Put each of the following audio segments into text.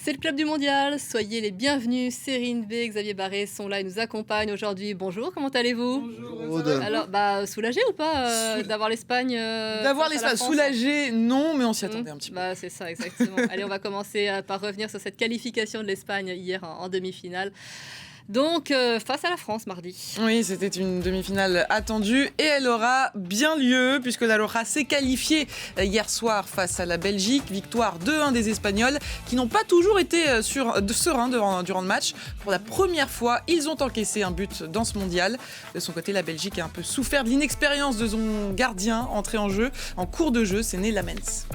C'est le club du mondial, soyez les bienvenus. Sérine V, Xavier Barré sont là et nous accompagnent aujourd'hui. Bonjour, comment allez-vous? Bonjour, Aude. Alors, soulagé ou pas d'avoir l'Espagne D'avoir face à la l'Espagne France? soulagé, non, mais on s'y attendait un petit peu. C'est ça, exactement. Allez, on va commencer par revenir sur cette qualification de l'Espagne hier en demi-finale. Donc, face à la France mardi. Oui, c'était une demi-finale attendue et elle aura bien lieu puisque la Roja s'est qualifiée hier soir face à la Belgique. Victoire 2-1 des Espagnols qui n'ont pas toujours été sereins durant le match. Pour la première fois, ils ont encaissé un but dans ce mondial. De son côté, la Belgique a un peu souffert de l'inexpérience de son gardien entré en jeu. En cours de jeu, c'est né Lamens.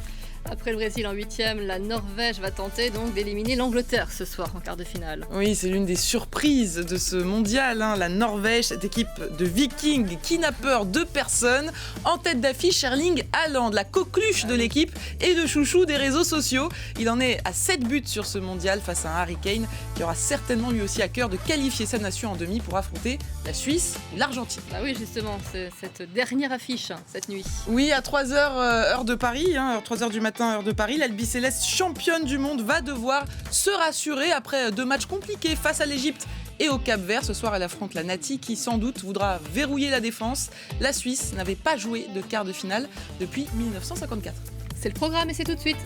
Après le Brésil en 8e, la Norvège va tenter donc d'éliminer l'Angleterre ce soir en quart de finale. Oui, c'est l'une des surprises de ce mondial, la Norvège, cette équipe de vikings qui n'a peur de personne. En tête d'affiche, Erling Haaland, la coqueluche de l'équipe et le chouchou des réseaux sociaux. Il en est à 7 buts sur ce mondial face à un Harry Kane qui aura certainement lui aussi à cœur de qualifier sa nation en demi pour affronter la Suisse et l'Argentine. Bah oui, justement, c'est cette dernière affiche cette nuit. Oui, à 3h heure de Paris, 3h du matin heure de Paris, l'Albi Céleste championne du monde va devoir se rassurer après 2 matchs compliqués face à l'Égypte et au Cap-Vert. Ce soir, elle affronte la Nati qui sans doute voudra verrouiller la défense. La Suisse n'avait pas joué de quart de finale depuis 1954. C'est le programme et c'est tout de suite.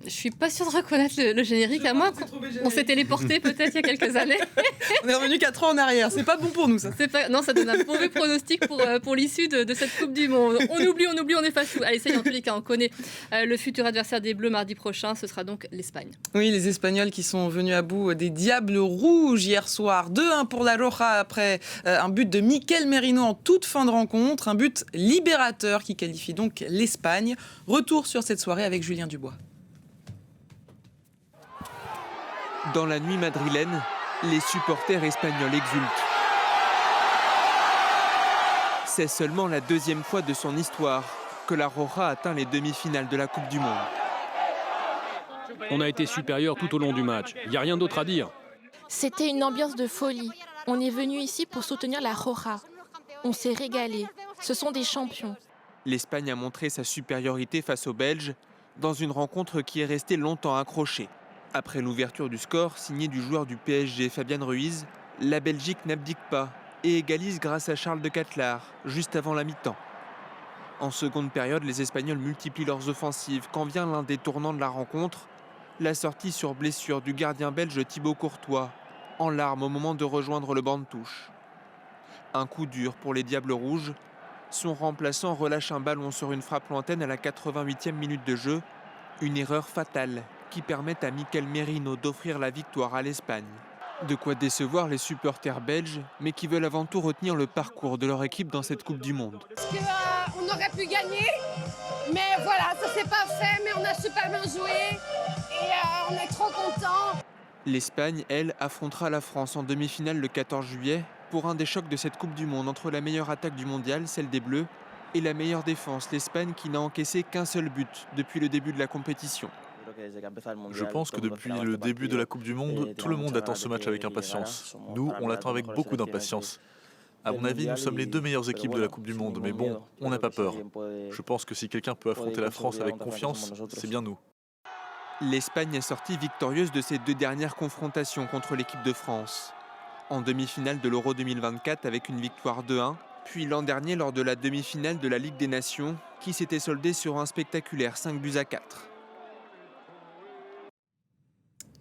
Je suis pas sûre de reconnaître le générique, à moins qu'on s'est téléporté peut-être il y a quelques années. On est revenu 4 ans en arrière, c'est pas bon pour nous ça. Non, ça donne un mauvais pronostic pour l'issue de cette Coupe du Monde. On oublie, on efface tout. Allez, ça y est, en tous les cas, on connaît le futur adversaire des Bleus mardi prochain, ce sera donc l'Espagne. Oui, les Espagnols qui sont venus à bout des Diables Rouges hier soir. 2-1 pour la Roja après un but de Mikel Merino en toute fin de rencontre. Un but libérateur qui qualifie donc l'Espagne. Retour sur cette soirée avec Julien Dubois. Dans la nuit madrilène, les supporters espagnols exultent. C'est seulement la 2e fois de son histoire que la Roja atteint les demi-finales de la Coupe du Monde. On a été supérieur tout au long du match. Il n'y a rien d'autre à dire. C'était une ambiance de folie. On est venu ici pour soutenir la Roja. On s'est régalé. Ce sont des champions. L'Espagne a montré sa supériorité face aux Belges dans une rencontre qui est restée longtemps accrochée. Après l'ouverture du score, signée du joueur du PSG Fabian Ruiz, la Belgique n'abdique pas et égalise grâce à Charles de Cattelard, juste avant la mi-temps. En seconde période, les Espagnols multiplient leurs offensives quand vient l'un des tournants de la rencontre, la sortie sur blessure du gardien belge Thibaut Courtois, en larmes au moment de rejoindre le banc de touche. Un coup dur pour les Diables Rouges. Son remplaçant relâche un ballon sur une frappe lointaine à la 88e minute de jeu, une erreur fatale qui permet à Mikel Merino d'offrir la victoire à l'Espagne. De quoi décevoir les supporters belges, mais qui veulent avant tout retenir le parcours de leur équipe dans cette Coupe du Monde. Parce qu'on aurait pu gagner, mais voilà, ça s'est pas fait, mais on a super bien joué et on est trop contents. L'Espagne, elle, affrontera la France en demi-finale le 14 juillet pour un des chocs de cette Coupe du Monde entre la meilleure attaque du mondial, celle des Bleus, et la meilleure défense, l'Espagne qui n'a encaissé qu'un seul but depuis le début de la compétition. Je pense que depuis le début de la Coupe du Monde, tout le monde attend ce match avec impatience. Nous, on l'attend avec beaucoup d'impatience. À mon avis, nous sommes les 2 meilleures équipes de la Coupe du Monde, mais bon, on n'a pas peur. Je pense que si quelqu'un peut affronter la France avec confiance, c'est bien nous. L'Espagne est sortie victorieuse de ses 2 dernières confrontations contre l'équipe de France. En demi-finale de l'Euro 2024 avec une victoire 2-1, puis l'an dernier lors de la demi-finale de la Ligue des Nations, qui s'était soldée sur un spectaculaire 5-4.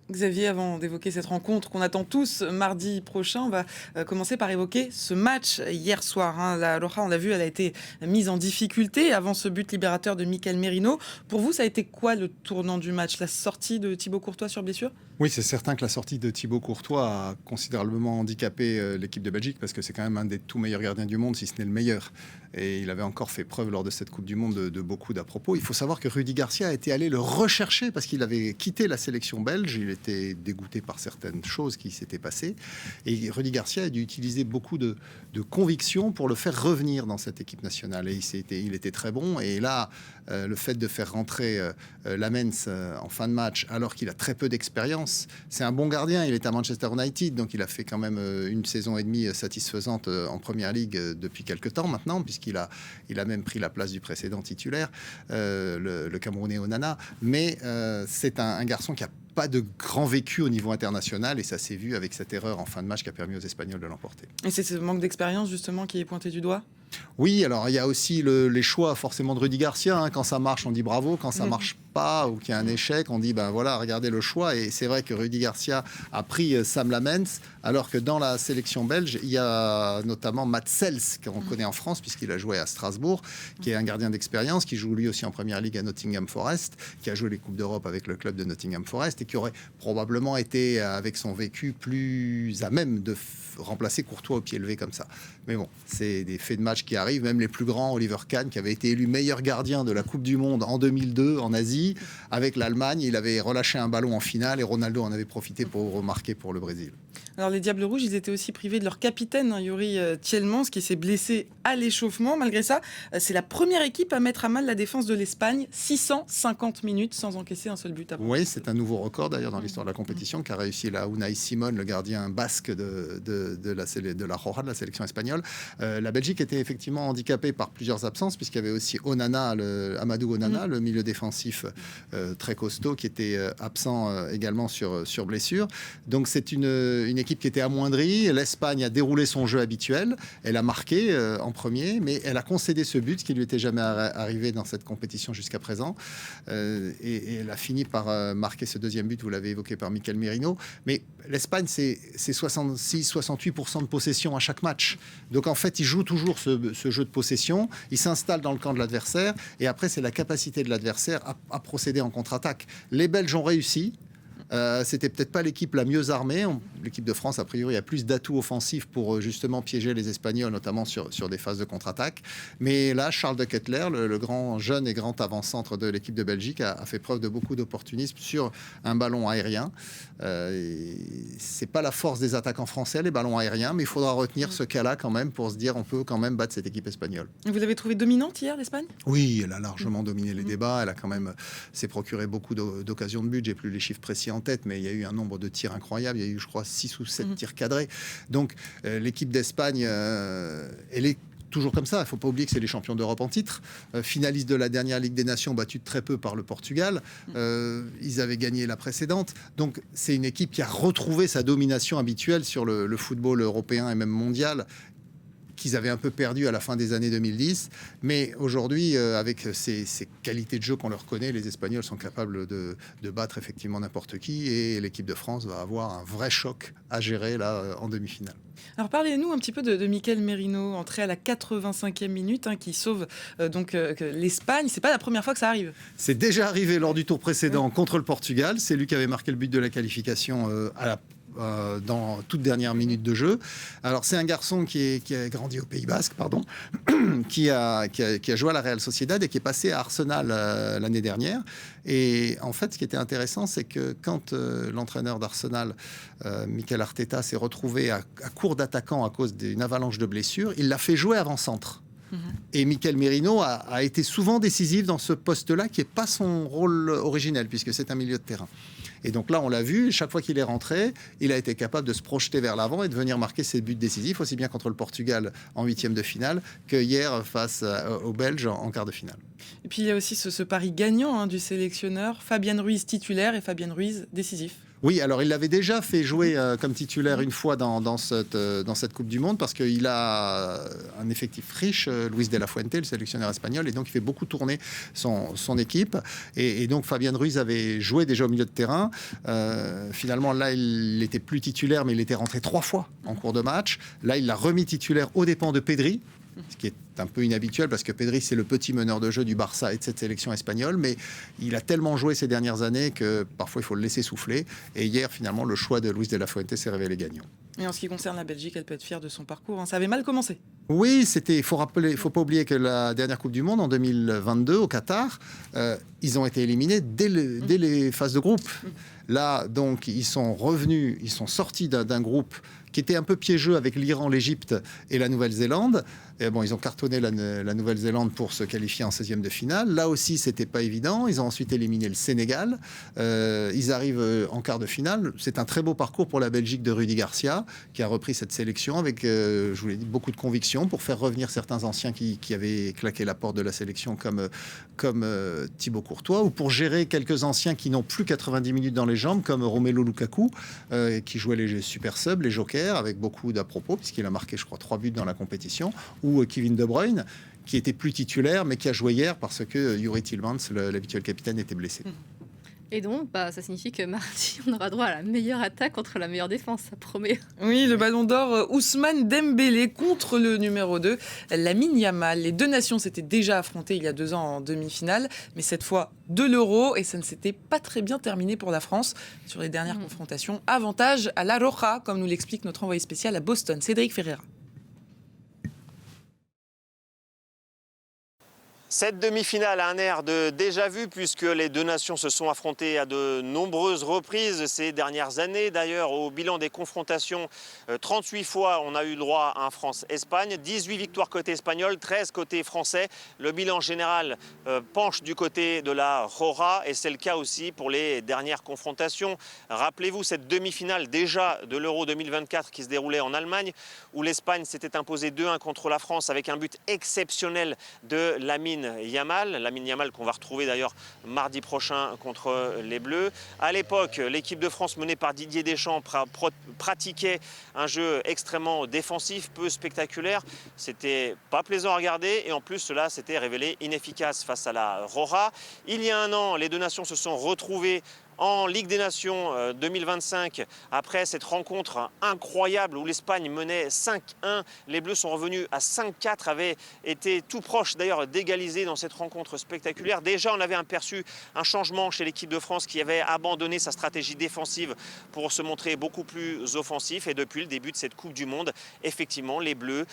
Xavier, avant d'évoquer cette rencontre qu'on attend tous mardi prochain, on va commencer par évoquer ce match hier soir. La Roja, on l'a vu, elle a été mise en difficulté avant ce but libérateur de Mikel Merino. Pour vous, ça a été quoi le tournant du match? La sortie de Thibaut Courtois sur blessure? Oui, c'est certain que la sortie de Thibaut Courtois a considérablement handicapé l'équipe de Belgique parce que c'est quand même un des tout meilleurs gardiens du monde, si ce n'est le meilleur. Et il avait encore fait preuve lors de cette Coupe du Monde de beaucoup d'à-propos. Il faut savoir que Rudi Garcia a été allé le rechercher parce qu'il avait quitté la sélection belge. Il était dégoûté par certaines choses qui s'étaient passées. Et Rudy Garcia a dû utiliser beaucoup de conviction pour le faire revenir dans cette équipe nationale. Et il était très bon. Et là, le fait de faire rentrer Lamens en fin de match, alors qu'il a très peu d'expérience, c'est un bon gardien. Il est à Manchester United, donc il a fait quand même une saison et demie satisfaisante en Première Ligue depuis quelques temps maintenant, puisqu'il a même pris la place du précédent titulaire, le Camerounais Onana. Mais c'est un garçon qui a pas de grand vécu au niveau international, et ça s'est vu avec cette erreur en fin de match qui a permis aux Espagnols de l'emporter. Et c'est ce manque d'expérience justement qui est pointé du doigt? Oui, alors il y a aussi les choix forcément de Rudy Garcia. Hein. Quand ça marche, on dit bravo. Quand ça marche pas ou qu'il y a un échec, on dit ben voilà, regardez le choix. Et c'est vrai que Rudy Garcia a pris Sam Lamens, alors que dans la sélection belge, il y a notamment Mats Sels, qu'on connaît en France puisqu'il a joué à Strasbourg, qui est un gardien d'expérience, qui joue lui aussi en Première Ligue à Nottingham Forest, qui a joué les Coupes d'Europe avec le club de Nottingham Forest et qui aurait probablement été, avec son vécu, plus à même de remplacer Courtois au pied levé comme ça. Mais bon, c'est des faits de match qui arrivent. Même les plus grands, Oliver Kahn, qui avait été élu meilleur gardien de la Coupe du Monde en 2002 en Asie, avec l'Allemagne, il avait relâché un ballon en finale et Ronaldo en avait profité pour remarquer pour le Brésil. Alors les Diables Rouges, ils étaient aussi privés de leur capitaine, Yuri Tielemans, qui s'est blessé à l'échauffement. Malgré ça, c'est la première équipe à mettre à mal la défense de l'Espagne, 650 minutes sans encaisser un seul but. Oui, c'est un nouveau record d'ailleurs dans l'histoire de la compétition qu'a réussi là Unai Simon, le gardien basque de la Roja, de la sélection espagnole. La Belgique était effectivement handicapée par plusieurs absences, puisqu'il y avait aussi Amadou Onana, le milieu défensif très costaud, qui était absent également sur blessure. Donc c'est une équipe qui était amoindrie. L'Espagne a déroulé son jeu habituel. Elle a marqué en premier, mais elle a concédé ce but qui lui était jamais arrivé dans cette compétition jusqu'à présent. Et elle a fini par marquer ce deuxième but, vous l'avez évoqué, par Mikel Merino. Mais l'Espagne, c'est 66-68% de possession à chaque match. Donc en fait, ils jouent toujours ce jeu de possession. Ils s'installent dans le camp de l'adversaire. Et après, c'est la capacité de l'adversaire à procéder en contre-attaque. Les Belges ont réussi. C'était peut-être pas l'équipe la mieux armée. L'équipe de France, a priori, a plus d'atouts offensifs pour justement piéger les Espagnols, notamment sur des phases de contre-attaque. Mais là, Charles de Ketelaere, le grand jeune et grand avant-centre de l'équipe de Belgique, a fait preuve de beaucoup d'opportunisme sur un ballon aérien. C'est pas la force des attaquants français, les ballons aériens, mais il faudra retenir ce cas-là quand même pour se dire on peut quand même battre cette équipe espagnole. Vous l'avez trouvée dominante hier, l'Espagne? Oui, elle a largement dominé les débats. Elle a quand même s'est procuré beaucoup d'occasions de but. J'ai plus les chiffres précis en tête, mais il y a eu un nombre de tirs incroyable. Il y a eu, je crois, 6 ou 7 tirs cadrés. Donc, l'équipe d'Espagne, elle est toujours comme ça. Il ne faut pas oublier que c'est les champions d'Europe en titre. Finalistes de la dernière Ligue des Nations, battus de très peu par le Portugal. Ils avaient gagné la précédente. Donc, c'est une équipe qui a retrouvé sa domination habituelle sur le football européen et même mondial, qu'ils avaient un peu perdu à la fin des années 2010. Mais aujourd'hui, avec ces qualités de jeu qu'on leur connaît, les Espagnols sont capables de battre effectivement n'importe qui, et l'équipe de France va avoir un vrai choc à gérer là en demi-finale. Alors parlez-nous un petit peu de Mikel Merino, entré à la 85e minute, qui sauve l'Espagne. C'est pas la première fois que ça arrive. C'est déjà arrivé lors du tour précédent contre le Portugal. C'est lui qui avait marqué le but de la qualification dans toute dernière minute de jeu. Alors c'est un garçon qui a grandi au Pays Basque, qui a joué à la Real Sociedad et qui est passé à Arsenal l'année dernière. Et en fait, ce qui était intéressant, c'est que quand l'entraîneur d'Arsenal, Mikel Arteta, s'est retrouvé à court d'attaquants à cause d'une avalanche de blessures, il l'a fait jouer avant-centre. Et Mikel Merino a été souvent décisif dans ce poste-là, qui n'est pas son rôle originel, puisque c'est un milieu de terrain. Et donc là, on l'a vu, chaque fois qu'il est rentré, il a été capable de se projeter vers l'avant et de venir marquer ses buts décisifs, aussi bien contre le Portugal en 8e de finale que hier face aux Belges en quart de finale. Et puis il y a aussi ce pari gagnant du sélectionneur, Fabian Ruiz titulaire et Fabian Ruiz décisif. Oui, alors il l'avait déjà fait jouer comme titulaire une fois dans cette Coupe du Monde, parce qu'il a un effectif riche, Luis de la Fuente, le sélectionneur espagnol, et donc il fait beaucoup tourner son équipe. Et donc Fabian Ruiz avait joué déjà au milieu de terrain. Finalement, là, il n'était plus titulaire, mais il était rentré 3 fois en cours de match. Là, il l'a remis titulaire aux dépens de Pedri, ce qui est un peu inhabituel parce que Pedri, c'est le petit meneur de jeu du Barça et de cette sélection espagnole, mais il a tellement joué ces dernières années que parfois il faut le laisser souffler. Et hier, finalement, le choix de Luis de la Fuente s'est révélé gagnant. Et en ce qui concerne la Belgique, elle peut être fière de son parcours. Ça avait mal commencé. Oui, il faut pas oublier que la dernière Coupe du Monde en 2022 au Qatar, ils ont été éliminés dès les phases de groupe. Là, donc, ils sont revenus, ils sont sortis d'un groupe qui était un peu piégeux avec l'Iran, l'Égypte et la Nouvelle-Zélande. Et bon, ils ont cartonné la Nouvelle-Zélande pour se qualifier en 16e de finale. Là aussi, c'était pas évident. Ils ont ensuite éliminé le Sénégal. Ils arrivent en quart de finale. C'est un très beau parcours pour la Belgique de Rudy Garcia, qui a repris cette sélection avec, je vous l'ai dit, beaucoup de conviction pour faire revenir certains anciens qui avaient claqué la porte de la sélection comme Thibaut Courtois, ou pour gérer quelques anciens qui n'ont plus 90 minutes dans les jambes, comme Romelu Lukaku, qui jouait les super subs, les jokers, avec beaucoup d'à-propos, puisqu'il a marqué, je crois, 3 buts dans la compétition, ou Kevin De Bruyne, qui était plus titulaire, mais qui a joué hier parce que Yuri Tillmans, l'habituel capitaine, était blessé. Et donc, ça signifie que mardi, on aura droit à la meilleure attaque contre la meilleure défense, ça promet. Oui, le ballon d'or Ousmane Dembélé contre le numéro 2, Lamine Yamal. Les deux nations s'étaient déjà affrontées il y a 2 ans en demi-finale, mais cette fois de l'Euro, et ça ne s'était pas très bien terminé pour la France sur les dernières confrontations. Avantage à la Roja, comme nous l'explique notre envoyé spécial à Boston, Cédric Ferreira. Cette demi-finale a un air de déjà-vu puisque les deux nations se sont affrontées à de nombreuses reprises ces dernières années. D'ailleurs, au bilan des confrontations, 38 fois on a eu le droit à un France-Espagne, 18 victoires côté espagnol, 13 côté français. Le bilan général penche du côté de la Roja et c'est le cas aussi pour les dernières confrontations. Rappelez-vous cette demi-finale déjà de l'Euro 2024 qui se déroulait en Allemagne où l'Espagne s'était imposée 2-1 contre la France avec un but exceptionnel de Lamine Yamal qu'on va retrouver d'ailleurs mardi prochain contre les Bleus. À l'époque, l'équipe de France menée par Didier Deschamps pratiquait un jeu extrêmement défensif, peu spectaculaire. C'était pas plaisant à regarder et en plus cela s'était révélé inefficace face à la Roja. Il y a 1 an, les deux nations se sont retrouvées en Ligue des Nations 2025, après cette rencontre incroyable où l'Espagne menait 5-1, les Bleus sont revenus à 5-4, avaient été tout proches d'ailleurs d'égaliser dans cette rencontre spectaculaire. Déjà, on avait aperçu un changement chez l'équipe de France qui avait abandonné sa stratégie défensive pour se montrer beaucoup plus offensif. Et depuis le début de cette Coupe du Monde, effectivement, les Bleus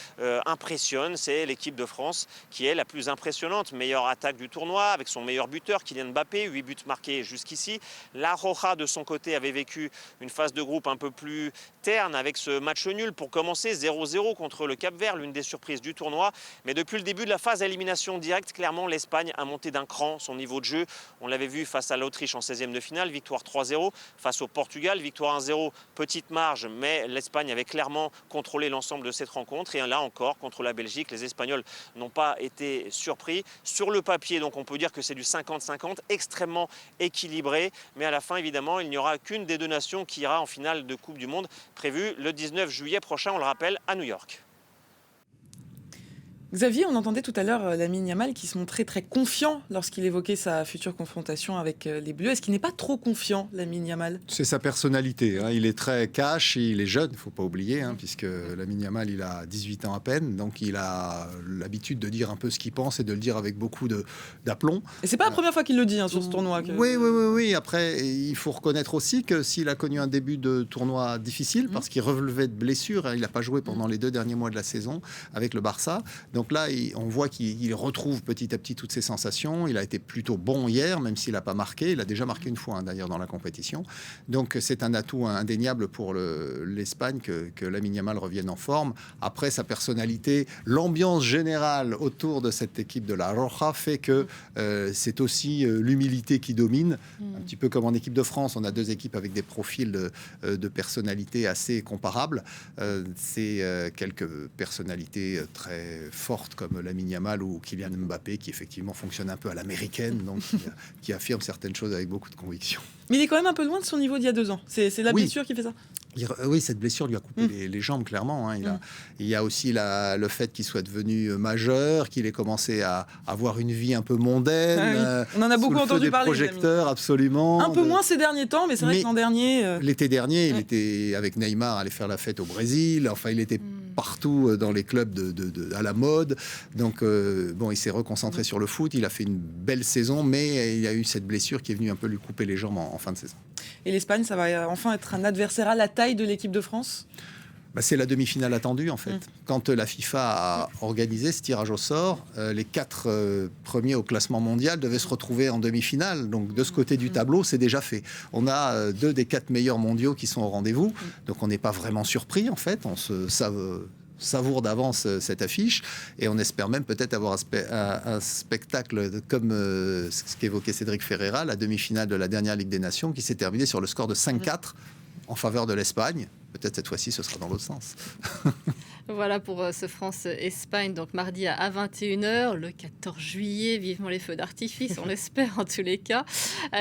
impressionnent. C'est l'équipe de France qui est la plus impressionnante. Meilleure attaque du tournoi avec son meilleur buteur, Kylian Mbappé, 8 buts marqués jusqu'ici. La Roja, de son côté, avait vécu une phase de groupe un peu plus terne avec ce match nul pour commencer 0-0 contre le Cap-Vert, l'une des surprises du tournoi. Mais depuis le début de la phase à élimination directe, clairement, l'Espagne a monté d'un cran son niveau de jeu. On l'avait vu face à l'Autriche en 16e de finale, victoire 3-0. Face au Portugal, victoire 1-0, petite marge, mais l'Espagne avait clairement contrôlé l'ensemble de cette rencontre. Et là encore, contre la Belgique, les Espagnols n'ont pas été surpris. Sur le papier, donc on peut dire que c'est du 50-50, extrêmement équilibré. Mais à la fin, évidemment, il n'y aura qu'une des deux nations qui ira en finale de Coupe du Monde, prévue le 19 juillet prochain, on le rappelle, à New York. Xavier, on entendait tout à l'heure Lamine Yamal qui se montrait très confiant lorsqu'il évoquait sa future confrontation avec les Bleus. Est-ce qu'il n'est pas trop confiant, Lamine Yamal ? C'est sa personnalité. Il est très cash, il est jeune, il ne faut pas oublier, puisque Lamine Yamal, il a 18 ans à peine, donc il a l'habitude de dire un peu ce qu'il pense et de le dire avec beaucoup d'aplomb. Et c'est pas la première fois qu'il le dit sur ce tournoi. Oui. Après, il faut reconnaître aussi que s'il a connu un début de tournoi difficile, parce qu'il relevait de blessures, il n'a pas joué pendant les 2 derniers mois de la saison avec le Barça. Donc là, on voit qu'il retrouve petit à petit toutes ses sensations. Il a été plutôt bon hier, même s'il n'a pas marqué. Il a déjà marqué une fois, d'ailleurs, dans la compétition. Donc c'est un atout indéniable pour l'Espagne que Lamine Yamal revienne en forme. Après, sa personnalité, l'ambiance générale autour de cette équipe de la Roja fait que c'est aussi l'humilité qui domine. Un petit peu comme en équipe de France, on a 2 équipes avec des profils de personnalité assez comparables. C'est quelques personnalités très fortes comme Lamine Yamal ou Kylian Mbappé qui effectivement fonctionne un peu à l'américaine, donc qui affirme certaines choses avec beaucoup de conviction. Mais il est quand même un peu loin de son niveau d'il y a 2 ans. C'est la blessure qui fait ça. Oui, cette blessure lui a coupé les jambes, clairement. Il y a aussi le fait qu'il soit devenu majeur, qu'il ait commencé à avoir une vie un peu mondaine. On en a beaucoup entendu parler. Projecteurs, absolument. Un peu moins ces derniers temps, mais c'est vrai que l'an dernier... L'été dernier, il était avec Neymar, allait faire la fête au Brésil. Enfin, il était partout dans les clubs à la mode. Donc, il s'est reconcentré sur le foot. Il a fait une belle saison, mais il y a eu cette blessure qui est venue un peu lui couper les jambes en fin de saison. Et l'Espagne, ça va enfin être un adversaire à la taille de l'équipe de France ? C'est la demi-finale attendue, en fait. Quand la FIFA a organisé ce tirage au sort, les 4 premiers au classement mondial devaient se retrouver en demi-finale. Donc, de ce côté du tableau, c'est déjà fait. On a 2 des 4 meilleurs mondiaux qui sont au rendez-vous. Donc, on n'est pas vraiment surpris, en fait. On se savoure d'avance cette affiche et on espère même peut-être avoir un spectacle comme ce qu'évoquait Cédric Ferreira, la demi-finale de la dernière Ligue des Nations qui s'est terminée sur le score de 5-4 en faveur de l'Espagne. Peut-être cette fois-ci, ce sera dans l'autre sens. Voilà pour ce France-Espagne, donc mardi à 21h, le 14 juillet, vivement les feux d'artifice, on l'espère en tous les cas.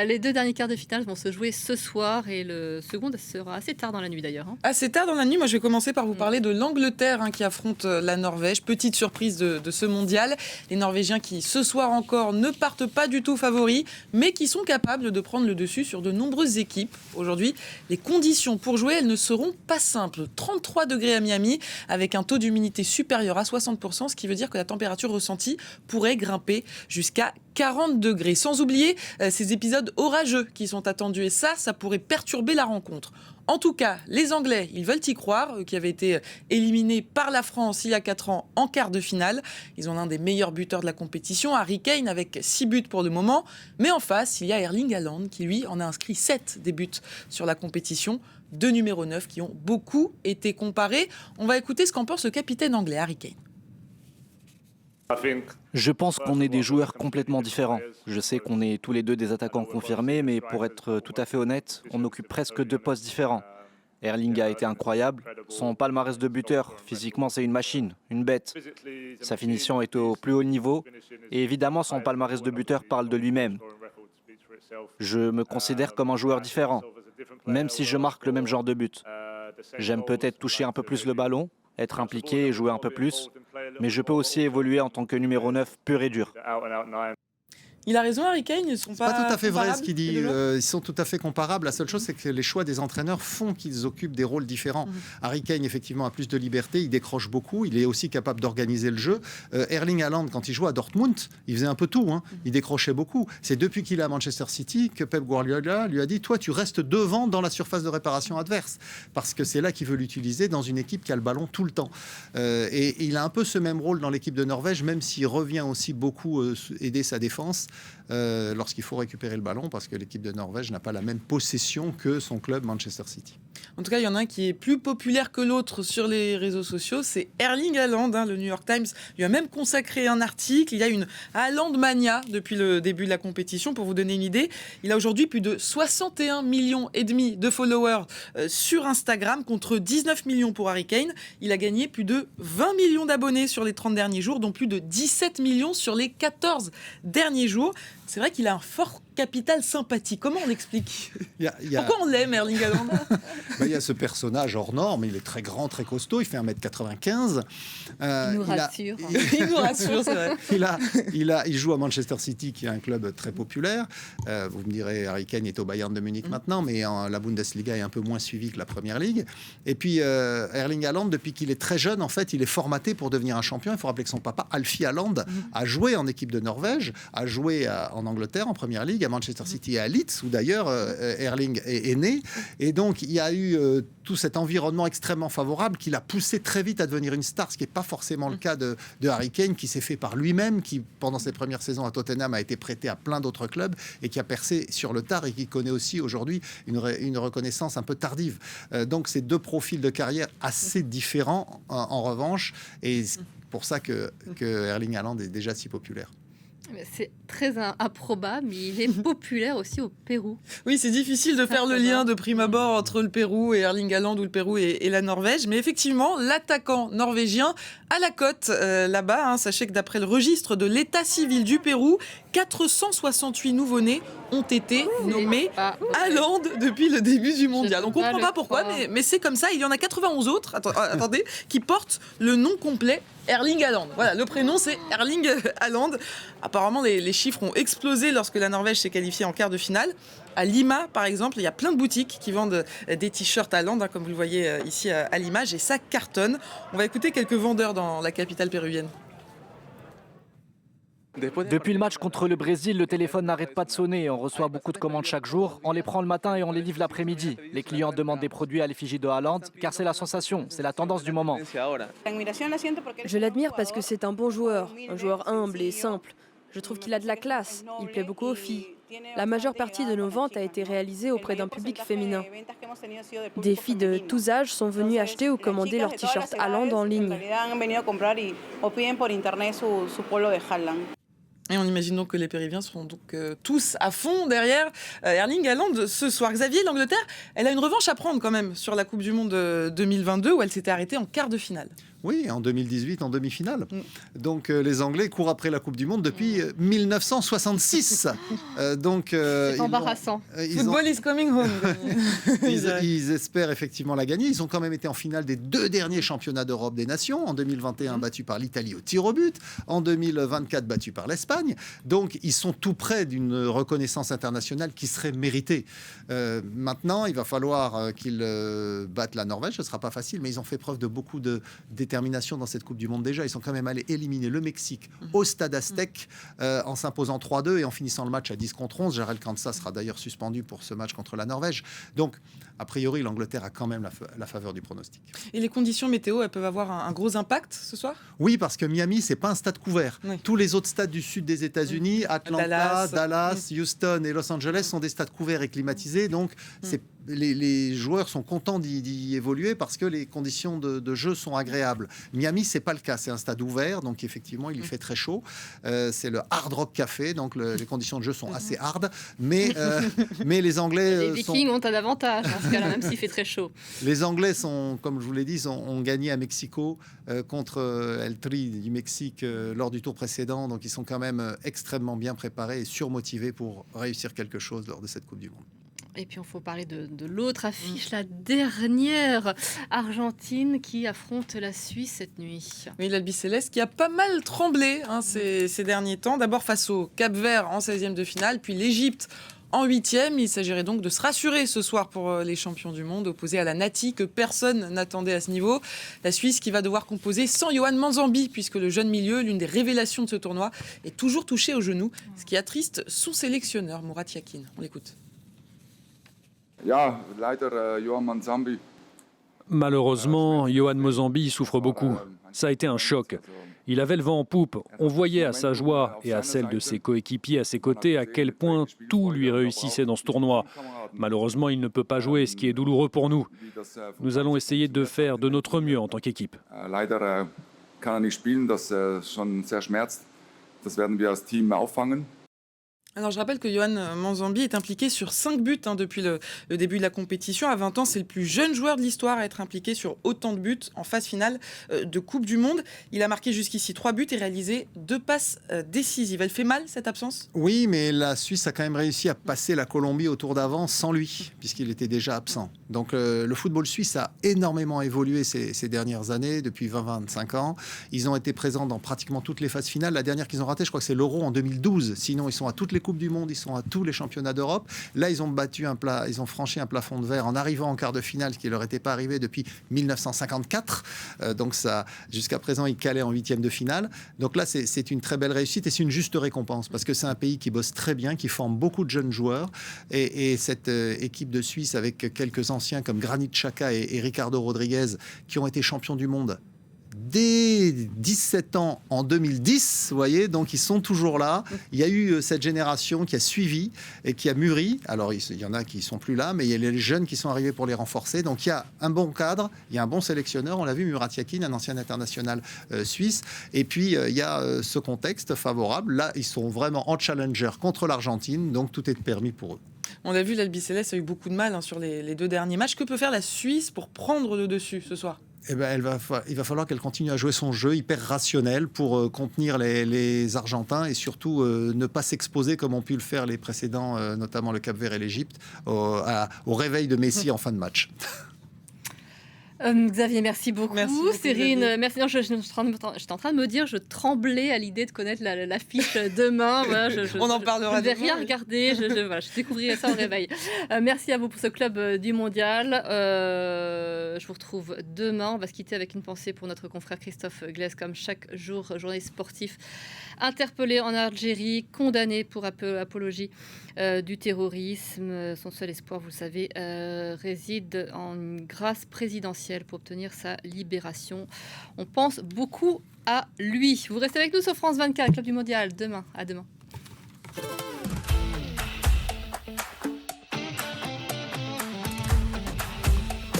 Les 2 derniers quarts de finale vont se jouer ce soir et le second sera assez tard dans la nuit d'ailleurs. Assez tard dans la nuit, moi je vais commencer par vous parler de l'Angleterre qui affronte la Norvège. Petite surprise de ce mondial. Les Norvégiens qui ce soir encore ne partent pas du tout favoris, mais qui sont capables de prendre le dessus sur de nombreuses équipes. Aujourd'hui, les conditions pour jouer, elles ne seront pas simples. 33 degrés à Miami, avec un taux d'humidité supérieur à 60%, ce qui veut dire que la température ressentie pourrait grimper jusqu'à 40 degrés. Sans oublier ces épisodes orageux qui sont attendus. Et ça pourrait perturber la rencontre. En tout cas, les Anglais, ils veulent y croire, eux qui avaient été éliminés par la France il y a 4 ans en quart de finale. Ils ont l'un des meilleurs buteurs de la compétition, Harry Kane, avec 6 buts pour le moment. Mais en face, il y a Erling Haaland qui, lui, en a inscrit 7 des buts sur la compétition. 2 numéros 9 qui ont beaucoup été comparés. On va écouter ce qu'en pense le capitaine anglais, Harry Kane. Je pense qu'on est des joueurs complètement différents. Je sais qu'on est tous les 2 des attaquants confirmés, mais pour être tout à fait honnête, on occupe presque 2 postes différents. Erling a été incroyable. Son palmarès de buteur, physiquement, c'est une machine, une bête. Sa finition est au plus haut niveau. Et évidemment, son palmarès de buteur parle de lui-même. Je me considère comme un joueur différent, même si je marque le même genre de but. J'aime peut-être toucher un peu plus le ballon, être impliqué et jouer un peu plus, mais je peux aussi évoluer en tant que numéro 9 pur et dur. Il a raison, Harry Kane, ils sont pas tout à fait vrai ce comparables, qu'il dit. les deux. Ils sont tout à fait comparables. La seule chose, c'est que les choix des entraîneurs font qu'ils occupent des rôles différents. Harry Kane, effectivement, a plus de liberté. Il décroche beaucoup. Il est aussi capable d'organiser le jeu. Erling Haaland, quand il jouait à Dortmund, il faisait un peu tout. Il décrochait beaucoup. C'est depuis qu'il est à Manchester City que Pep Guardiola lui a dit « Toi, tu restes devant dans la surface de réparation adverse. » Parce que c'est là qu'il veut l'utiliser dans une équipe qui a le ballon tout le temps. Et il a un peu ce même rôle dans l'équipe de Norvège, même s'il revient aussi beaucoup aider sa défense. Lorsqu'il faut récupérer le ballon, parce que l'équipe de Norvège n'a pas la même possession que son club Manchester City. En tout cas, il y en a un qui est plus populaire que l'autre sur les réseaux sociaux, c'est Erling Haaland. Le New York Times lui a même consacré un article. Il y a une Haaland mania depuis le début de la compétition. Pour vous donner une idée, il a aujourd'hui plus de 61,5 millions de followers sur Instagram, contre 19 millions pour Harry Kane. Il a gagné plus de 20 millions d'abonnés sur les 30 derniers jours, dont plus de 17 millions sur les 14 derniers jours. C'est vrai qu'il a un fort capital sympathie. Comment on l'explique ? Pourquoi on l'aime, Erling Haaland ? Il y a ce personnage hors norme, il est très grand, très costaud, il fait 1m95. Il nous rassure. Il nous rassure, c'est vrai. Il joue à Manchester City, qui est un club très populaire. Vous me direz, Harry Kane est au Bayern de Munich maintenant, mais la Bundesliga est un peu moins suivie que la Première Ligue. Et puis, Erling Haaland, depuis qu'il est très jeune, en fait, il est formaté pour devenir un champion. Il faut rappeler que son papa, Alfie Haaland, a joué en équipe de Norvège, a joué en Angleterre, en Première Ligue, à Manchester City et à Leeds, où d'ailleurs Erling est né. Et donc, il y a eu tout cet environnement extrêmement favorable qui l'a poussé très vite à devenir une star, ce qui n'est pas forcément le cas de Harry Kane, qui s'est fait par lui-même, qui, pendant ses premières saisons à Tottenham, a été prêté à plein d'autres clubs et qui a percé sur le tard et qui connaît aussi aujourd'hui une reconnaissance un peu tardive. Donc, c'est 2 profils de carrière assez différents, en revanche, et c'est pour ça que Erling Haaland est déjà si populaire. C'est très improbable, mais il est populaire aussi au Pérou. Oui, c'est difficile de faire le lien de prime abord entre le Pérou et Erling Haaland, ou le Pérou et la Norvège. Mais effectivement, l'attaquant norvégien a la cote là-bas. Sachez que d'après le registre de l'état civil du Pérou, 468 nouveau-nés ont été nommés Haaland depuis le début du mondial. On ne comprend pas pourquoi, mais c'est comme ça. Il y en a 91 autres, attendez, qui portent le nom complet Erling Haaland. Voilà, le prénom c'est Erling Haaland. Apparemment, les chiffres ont explosé lorsque la Norvège s'est qualifiée en quart de finale. À Lima, par exemple, il y a plein de boutiques qui vendent des t-shirts Haaland, comme vous le voyez ici à l'image, et ça cartonne. On va écouter quelques vendeurs dans la capitale péruvienne. Depuis le match contre le Brésil, le téléphone n'arrête pas de sonner. On reçoit beaucoup de commandes chaque jour. On les prend le matin et on les livre l'après-midi. Les clients demandent des produits à l'effigie de Haaland car c'est la sensation, c'est la tendance du moment. Je l'admire parce que c'est un bon joueur, un joueur humble et simple. Je trouve qu'il a de la classe, il plaît beaucoup aux filles. La majeure partie de nos ventes a été réalisée auprès d'un public féminin. Des filles de tous âges sont venues acheter ou commander leur t-shirt Haaland en ligne. Et on imagine donc que les Péruviens seront donc tous à fond derrière Erling Haaland ce soir. Xavier, l'Angleterre, elle a une revanche à prendre quand même sur la Coupe du Monde 2022 où elle s'était arrêtée en quart de finale. Oui, en 2018, en demi-finale. Donc les Anglais courent après la Coupe du Monde depuis 1966. C'est embarrassant. Football is coming home. Ils espèrent effectivement la gagner. Ils ont quand même été en finale des 2 derniers championnats d'Europe des nations. En 2021, battus par l'Italie au tir au but. En 2024, battus par l'Espagne. Donc ils sont tout près d'une reconnaissance internationale qui serait méritée. Maintenant, il va falloir qu'ils battent la Norvège. Ce ne sera pas facile, mais ils ont fait preuve de beaucoup de détermination dans cette Coupe du Monde déjà. Ils sont quand même allés éliminer le Mexique au Stade Aztec en s'imposant 3-2 et en finissant le match à 10-11. Jarell Quansah sera d'ailleurs suspendu pour ce match contre la Norvège. Donc, a priori, l'Angleterre a quand même la faveur du pronostic. Et les conditions météo, elles peuvent avoir un gros impact ce soir ? Oui, parce que Miami, c'est pas un stade couvert. Oui. Tous les autres stades du sud des États-Unis, Atlanta, Dallas, Houston et Los Angeles sont des stades couverts et climatisés. Donc, les joueurs sont contents d'y évoluer parce que les conditions de jeu sont agréables. Miami, c'est pas le cas. C'est un stade ouvert, donc effectivement, il y fait très chaud. C'est le Hard Rock Café, donc les conditions de jeu sont assez hard. Mais les Anglais... Les Vikings ont un avantage dans ce cas-là, même s'il fait très chaud. Les Anglais sont, comme je vous l'ai dit, ont gagné à Mexico contre El Tri du Mexique lors du tour précédent. Donc, ils sont quand même extrêmement bien préparés et surmotivés pour réussir quelque chose lors de cette Coupe du Monde. Et puis, il faut parler de l'autre affiche, la dernière, Argentine qui affronte la Suisse cette nuit. Oui, l'Albiceleste qui a pas mal tremblé ces derniers temps. D'abord face au Cap-Vert en 16e de finale, puis l'Égypte en 8e. Il s'agirait donc de se rassurer ce soir pour les champions du monde, opposés à la Nati que personne n'attendait à ce niveau. La Suisse qui va devoir composer sans Yohan Manzambi, puisque le jeune milieu, l'une des révélations de ce tournoi, est toujours touché au genou, ce qui attriste son sélectionneur, Murat Yakin. On l'écoute. Malheureusement, Yohan Manzambi souffre beaucoup. Ça a été un choc. Il avait le vent en poupe. On voyait à sa joie et à celle de ses coéquipiers à ses côtés à quel point tout lui réussissait dans ce tournoi. Malheureusement, il ne peut pas jouer, ce qui est douloureux pour nous. Nous allons essayer de faire de notre mieux en tant qu'équipe. Alors je rappelle que Yohan Manzambi est impliqué sur 5 buts depuis le début de la compétition. À 20 ans, c'est le plus jeune joueur de l'histoire à être impliqué sur autant de buts en phase finale de Coupe du Monde. Il a marqué jusqu'ici 3 buts et réalisé 2 passes décisives. Elle fait mal cette absence ? Oui, mais la Suisse a quand même réussi à passer la Colombie au tour d'avant sans lui, puisqu'il était déjà absent. Donc le football suisse a énormément évolué ces dernières années, depuis 20-25 ans. Ils ont été présents dans pratiquement toutes les phases finales. La dernière qu'ils ont ratée, je crois que c'est l'Euro en 2012. Sinon, ils sont à toutes les Coupes du Monde, ils sont à tous les championnats d'Europe. Là, ils ont franchi un plafond de verre en arrivant en quart de finale, ce qui ne leur était pas arrivé depuis 1954. Donc ça, jusqu'à présent, ils calaient en 8e de finale. Donc là, c'est une très belle réussite et c'est une juste récompense parce que c'est un pays qui bosse très bien, qui forme beaucoup de jeunes joueurs. Et cette équipe de Suisse avec quelques anciens comme Granit Xhaka et Ricardo Rodriguez qui ont été champions du monde dès 17 ans en 2010, vous voyez, donc ils sont toujours là. Il y a eu cette génération qui a suivi et qui a mûri. Alors il y en a qui sont plus là, mais il y a les jeunes qui sont arrivés pour les renforcer. Donc il y a un bon cadre, il y a un bon sélectionneur. On l'a vu, Murat Yakin, un ancien international suisse. Et puis il y a ce contexte favorable. Là, ils sont vraiment en challenger contre l'Argentine, donc tout est permis pour eux. On l'a vu, l'Albiceleste a eu beaucoup de mal sur les 2 derniers matchs. Que peut faire la Suisse pour prendre le dessus ce soir ? Eh ben, il va falloir qu'elle continue à jouer son jeu hyper rationnel pour contenir les Argentins et surtout ne pas s'exposer comme ont pu le faire les précédents, notamment le Cap-Vert et l'Égypte, au réveil de Messi en fin de match. Xavier, merci beaucoup. Merci beaucoup, Cyrine, Xavier. merci. Non, j'étais en train de me dire, je tremblais à l'idée de connaître l'affiche demain. Voilà, On en parlera je ne vais demain, rien oui. regarder. Voilà, je découvrirai ça au réveil. Merci à vous pour ce club du mondial. Je vous retrouve demain. On va se quitter avec une pensée pour notre confrère Christophe Glaise, comme chaque jour, journaliste sportif interpellé en Algérie, condamné pour apologie du terrorisme. Son seul espoir, vous le savez, réside en une grâce présidentielle pour obtenir sa libération. On pense beaucoup à lui. Vous restez avec nous sur France 24, Club du Mondial. À demain.